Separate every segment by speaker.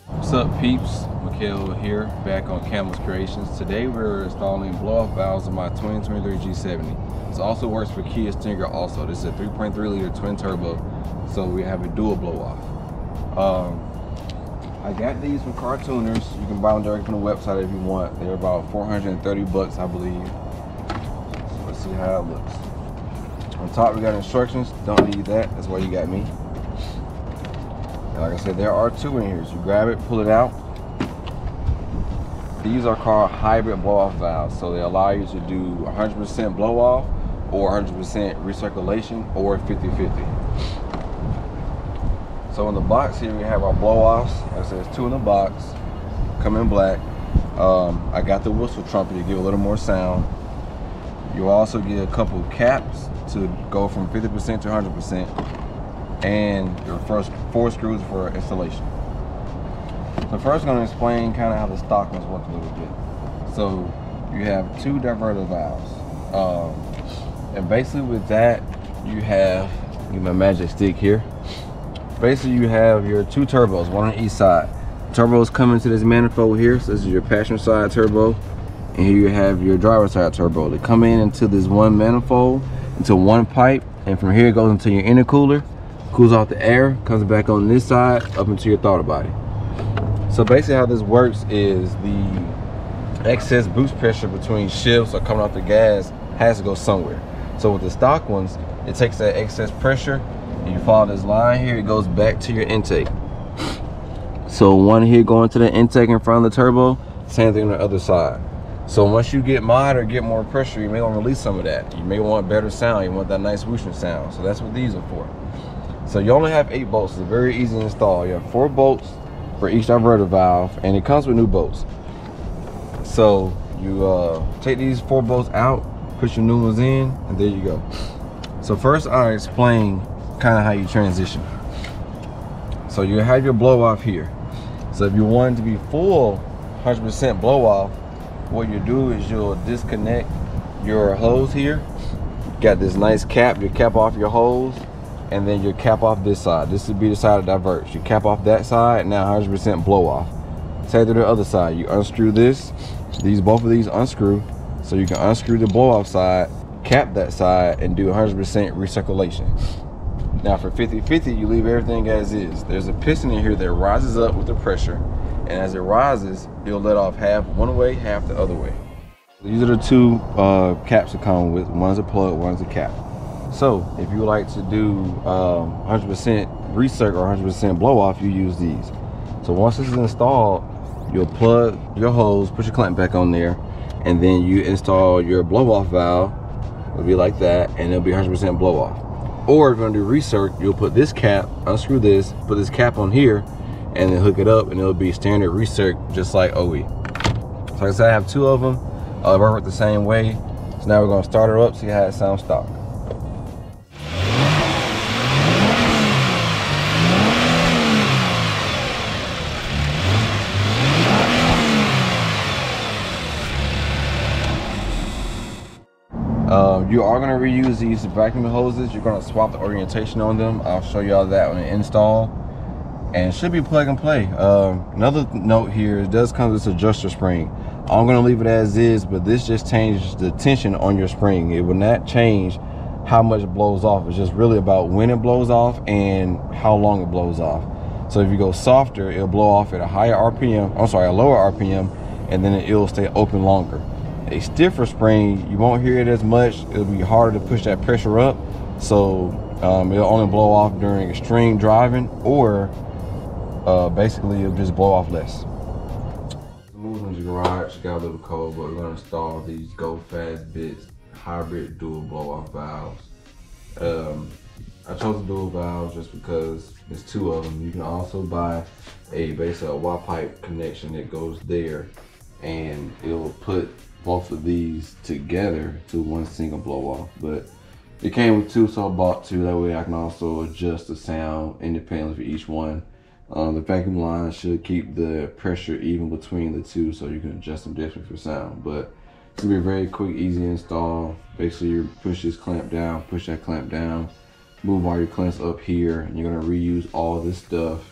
Speaker 1: What's up, peeps? Mikhail here, back on Camel's Creations. Today we're installing blow-off valves on my 2023 G70. This also works for Kia Stinger also. This is a 3.3 liter twin turbo, so we have a dual blow-off. I got these from car tuners. You can buy them directly from the website if you want. They're about 430 bucks, I believe. So let's see how it looks. On top we got instructions. Don't need that, that's why you got me. Like I said, there are two in here. So you grab it, pull it out. These are called hybrid blow-off valves. So they allow you to do 100% blow-off or 100% recirculation or 50-50. So in the box here we have our blow-offs. Like I said, there's two in the box. Come in black. I got the whistle trumpet to give a little more sound. You'll also get a couple caps to go from 50% to 100%. And your first 4 screws for installation. So first I'm going to explain kind of how the stock ones work a little bit. So you have 2 diverter valves. And basically with that you have, get my magic stick here. Basically you have your 2 turbos, one on each side. Turbos come into this manifold here. So this is your passenger side turbo. And here you have your driver side turbo. They come into this one manifold, into one pipe. And from here it goes into your intercooler. Cools off the air, comes back on this side up into your throttle body. So basically how this works is the excess boost pressure between shifts or coming off the gas has to go somewhere. So with the stock ones, it takes that excess pressure and you follow this line here, it goes back to your intake. So one here going to the intake in front of the turbo, same thing on the other side. So once you get mod or get more pressure, you may want to release some of that. You may want better sound, you want that nice whooshing sound. So that's what these are for. So you only have 8 bolts. It's very easy to install. You have 4 bolts for each diverter valve, and it comes with new bolts. So you take these 4 bolts out, put your new ones in, and there you go. So first I'll explain kind of how you transition. So you have your blow off here. So if you want it to be full 100% blow off, what you do is you'll disconnect your hose here. Got this nice cap, you cap off your hose. And then you cap off this side. This would be the side of divert. You cap off that side, now 100% blow off. Same to the other side. You unscrew this. Both of these unscrew. So you can unscrew the blow off side, cap that side, and do 100% recirculation. Now for 50-50, you leave everything as is. There's a piston in here that rises up with the pressure. And as it rises, it'll let off half one way, half the other way. These are the 2 caps that come with. One's a plug, one's a cap. So if you like to do 100% recirc or 100% blow off, you use these. So once this is installed, you'll plug your hose, put your clamp back on there, and then you install your blow off valve. It'll be like that, and it'll be 100% blow off. Or if you're gonna do recirc, you'll put this cap, unscrew this, put this cap on here, and then hook it up, and it'll be standard recirc just like OE. So like I said, I have 2 of them. They work the same way. So now we're gonna start her up, see how it sounds stock. You are going to reuse these vacuum hoses. You're going to swap the orientation on them. I'll show you all that on the install, and it should be plug and play. Another note here, it does come with this adjuster spring. I'm going to leave it as is, but this just changes the tension on your spring. It will not change how much it blows off. It's just really about when it blows off and how long it blows off. So if you go softer, it'll blow off at a higher RPM, I'm sorry, a lower RPM, and then it'll stay open longer. A stiffer spring, you won't hear it as much. It'll be harder to push that pressure up, so it'll only blow off during extreme driving, or basically it'll just blow off less. Moving to the garage, got a little cold, but we're going to install these Go Fast Bits hybrid dual blow off valves. I chose the dual valves just because there's 2 of them. You can also buy basically a Y pipe connection that goes there, and it will put both of these together to one single blow off. But it came with 2, so I bought 2. That way I can also adjust the sound independently for each one. The vacuum line should keep the pressure even between the two, so you can adjust them differently for sound. But it's gonna be a very quick, easy install. Basically, you push this clamp down, push that clamp down, move all your clamps up here, and you're gonna reuse all this stuff.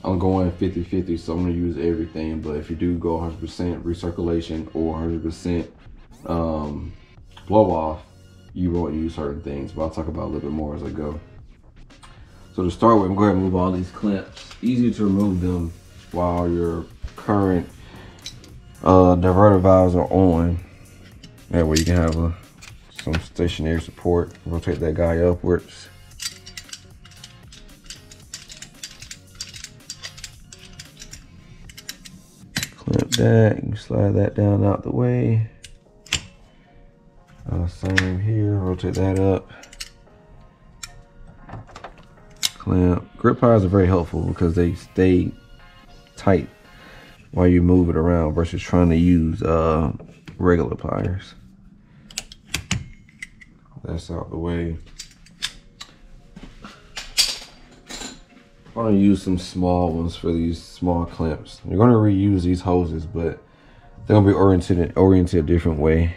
Speaker 1: I'm going 50-50, so I'm gonna use everything. But if you do go 100% recirculation or 100% blow off, you won't use certain things. But I'll talk about a little bit more as I go. So to start with, I'm going to remove all these clamps. Easier to remove them while your current diverter valves are on. That way you can have some stationary support. Rotate that guy upwards. Clamp that, you can slide that down out the way. Same here, rotate that up. Clamp. Grip pliers are very helpful because they stay tight while you move it around versus trying to use regular pliers. That's out the way. I'm gonna use some small ones for these small clamps. You're gonna reuse these hoses, but they're gonna be oriented a different way.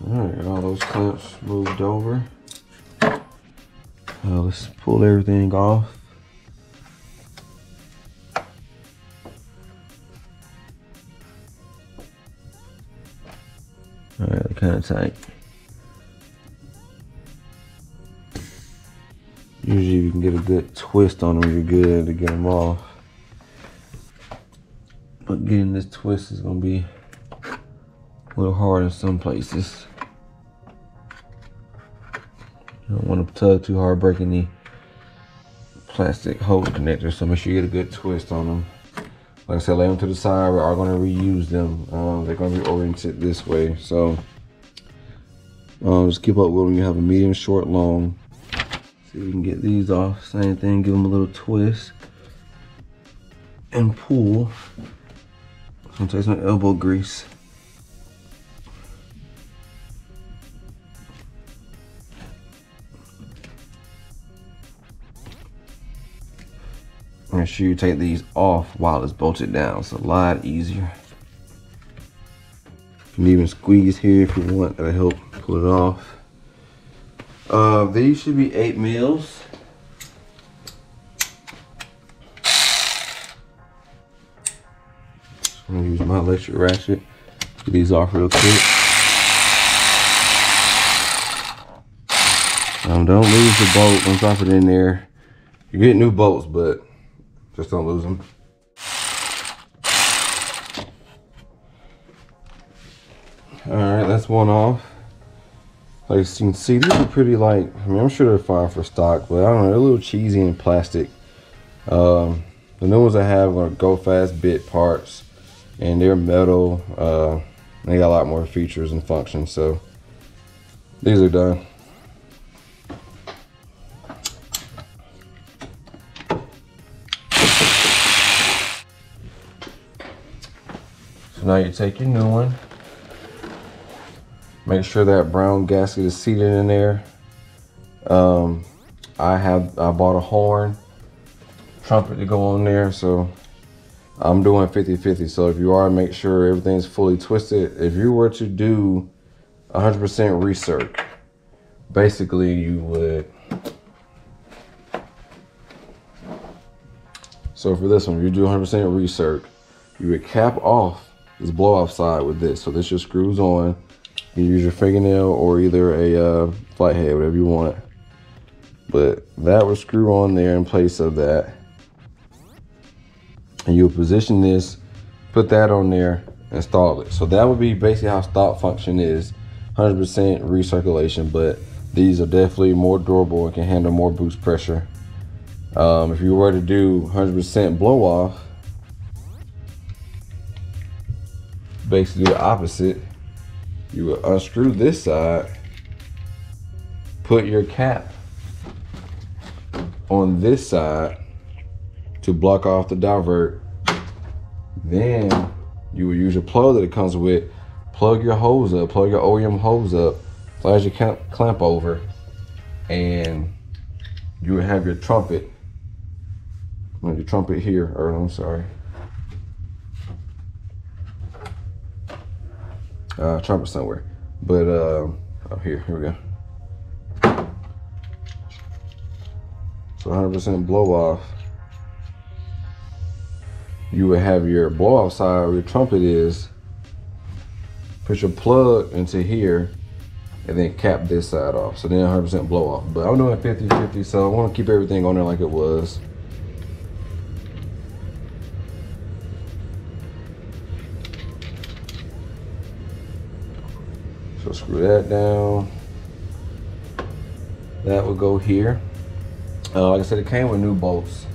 Speaker 1: Alright, all those clamps moved over. Let's pull everything off. Alright, they're kind of tight. Usually if you can get a good twist on them, you're good to get them off. But getting this twist is going to be a little hard in some places. You don't want to tug too hard, breaking the plastic hose connector, so make sure you get a good twist on them. Like I said, lay them to the side. We are going to reuse them. They're going to be oriented this way, so just keep up with them. You have a medium, short, long. See if we can get these off. Same thing, give them a little twist and pull. I'm gonna take some elbow grease. Make sure you take these off while it's bolted down. It's a lot easier. You can even squeeze here if you want. That'll help pull it off. These should be 8 mils. I'm gonna use my electric ratchet. Get these off real quick. Don't lose the bolt. Don't drop it in there. You get new bolts, but just don't lose them. All right, that's one off. Like you can see, these are pretty light. I mean, I'm sure they're fine for stock, but I don't know, they're a little cheesy in plastic. The new ones I have are go fast bit parts, and they're metal. They got a lot more features and functions, so these are done. So now you take your new one. Make sure that brown gasket is seated in there. I bought a horn, trumpet to go on there, so I'm doing 50-50. So if you are, make sure everything's fully twisted. If you were to do 100% recirc, basically you would. So for this one, if you do 100% recirc, you would cap off this blow off side with this. So this just screws on. You use your fingernail or either a flathead, whatever you want. But that will screw on there in place of that. And you'll position this, put that on there, install it. So that would be basically how stock function is, 100% recirculation, but these are definitely more durable and can handle more boost pressure. If you were to do 100% blow off, basically the opposite. You would unscrew this side, put your cap on this side, to block off the divert. Then you will use your plug that it comes with. Plug your hose up, plug your OEM hose up, slide your clamp over, and you will have your trumpet. Your trumpet here, or I'm sorry. Trumpet somewhere. But oh, here we go. So 100% blow off. You would have your blow off side where your trumpet is. Put your plug into here and then cap this side off. So then 100% blow off. But I'm doing 50-50, so I want to keep everything on there like it was. So screw that down. That will go here. Like I said, it came with new bolts.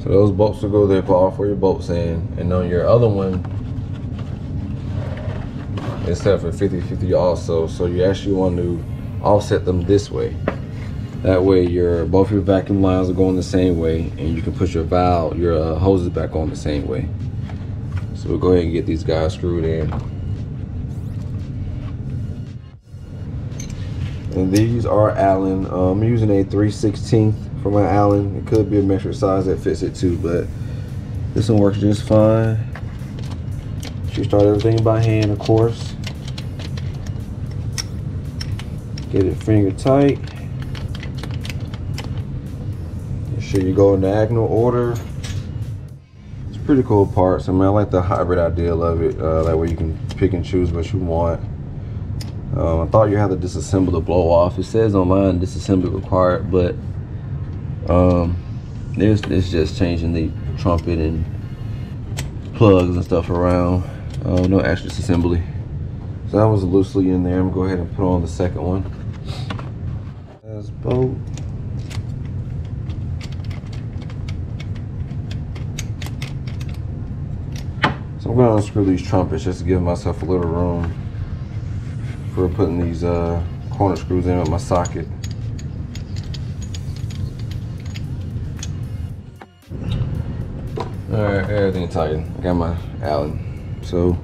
Speaker 1: So those bolts will go there for all 4 your bolts in. And on your other one, it's set for 50-50 also. So you actually want to offset them this way. That way both your vacuum lines are going the same way, and you can put your valve, your hoses back on the same way. So we'll go ahead and get these guys screwed in. And these are Allen. I'm using a 3/16 for my Allen. It could be a metric size that fits it too, but this one works just fine. You start everything by hand, of course. Get it finger tight. Make sure you go in diagonal order. It's pretty cool parts. I mean, I like the hybrid ideal of it. That way you can pick and choose what you want. I thought you had to disassemble the blow off. It says online disassembly required, but it's just changing the trumpet and plugs and stuff around. No extra disassembly. So that was loosely in there. I'm gonna go ahead and put on the second one. That's bolt. So I'm gonna unscrew these trumpets just to give myself a little room for putting these corner screws in with my socket. Alright, everything tightened. I got my Allen. So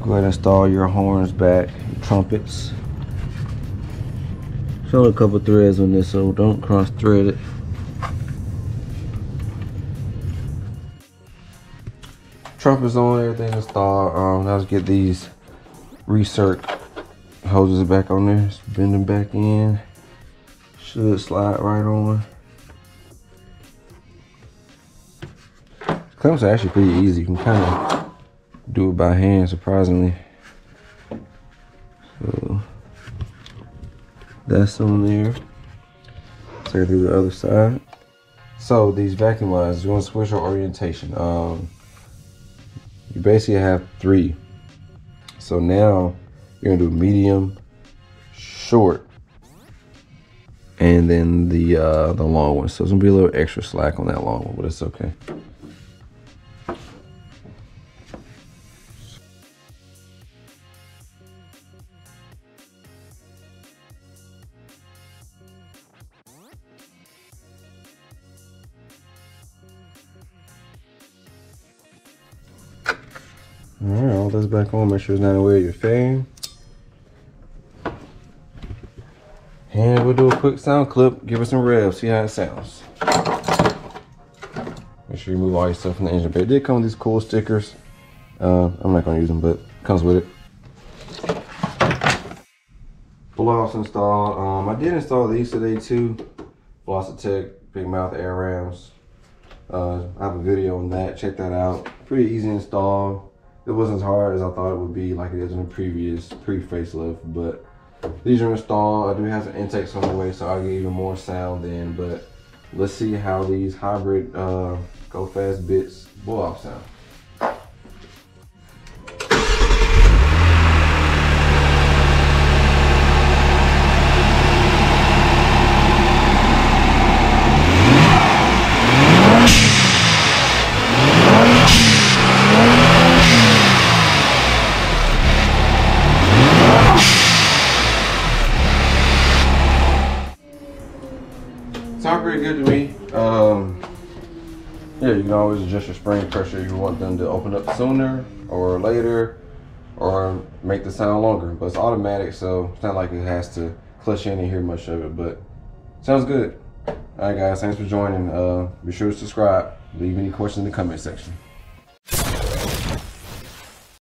Speaker 1: go ahead and install your horns back, your trumpets. Show a couple threads on this, so don't cross thread it. Trumpets on, everything installed. Let's get these recirc hoses back on there. Just bend them back in. Should slide right on. Clamps are actually pretty easy. You can kind of do it by hand, surprisingly. So that's on there. Take it through the other side. So these vacuum lines, you want to switch your orientation. You basically have 3. So now you're gonna do medium, short, and then the long one. So it's gonna be a little extra slack on that long one, but it's okay. Alright, all this back on, make sure it's not in the way of your fan. And we'll do a quick sound clip, give it some revs, see how it sounds. Make sure you move all your stuff from the engine bay. It did come with these cool stickers. I'm not gonna use them, but it comes with it. Blow-offs installed. I did install these today too. Velocitech big mouth air rams. I have a video on that, check that out. Pretty easy to install. It wasn't as hard as I thought it would be, like it is in the previous pre-facelift, but these are installed. I do have some intakes on the way, so I'll get even more sound then, but let's see how these hybrid go fast bits blow off sound. pretty good to me. Yeah, you can always adjust your spring pressure if you want them to open up sooner or later, or make the sound longer. But it's automatic, so it's not like it has to clutch in and hear much of it, but sounds good. All right, guys, thanks for joining. Be sure to subscribe. Leave any questions in the comment section.